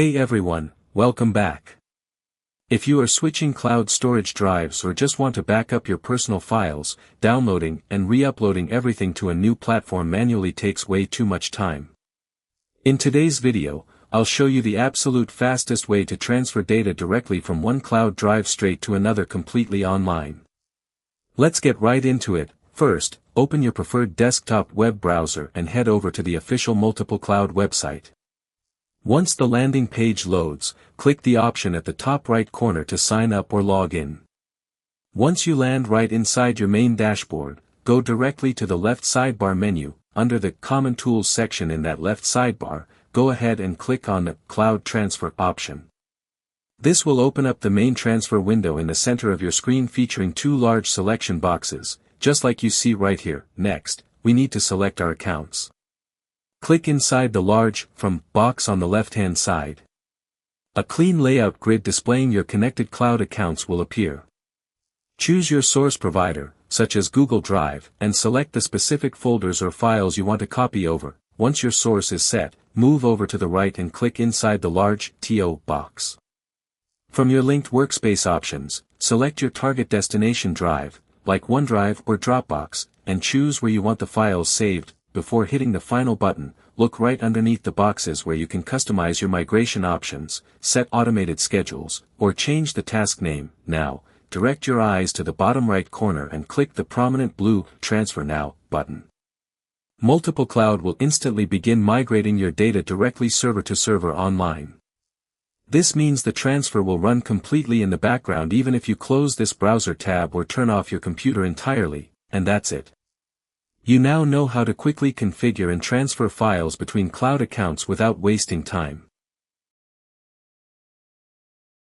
Hey everyone, welcome back. If you are switching cloud storage drives or just want to back up your personal files, downloading and re-uploading everything to a new platform manually takes way too much time. In today's video, I'll show you the absolute fastest way to transfer data directly from one cloud drive straight to another completely online. Let's get right into it. First, open your preferred desktop web browser and head over to the official Multiple Cloud website. Once the landing page loads, click the option at the top right corner to sign up or log in. Once you land right inside your main dashboard, go directly to the left sidebar menu. Under the Common Tools section in that left sidebar, go ahead and click on the Cloud Transfer option. This will open up the main transfer window in the center of your screen featuring two large selection boxes, just like you see right here. Next, we need to select our accounts. Click inside the large From box on the left-hand side. A clean layout grid displaying your connected cloud accounts will appear. Choose your source provider, such as Google Drive, and select the specific folders or files you want to copy over. Once your source is set, move over to the right and click inside the large TO box. From your linked workspace options, select your target destination drive, like OneDrive or Dropbox, and choose where you want the files saved. Before hitting the final button, look right underneath the boxes where you can customize your migration options, set automated schedules, or change the task name. Now, direct your eyes to the bottom right corner and click the prominent blue Transfer Now button. Multiple Cloud will instantly begin migrating your data directly server to server online. This means the transfer will run completely in the background even if you close this browser tab or turn off your computer entirely, and that's it. You now know how to quickly configure and transfer files between cloud accounts without wasting time.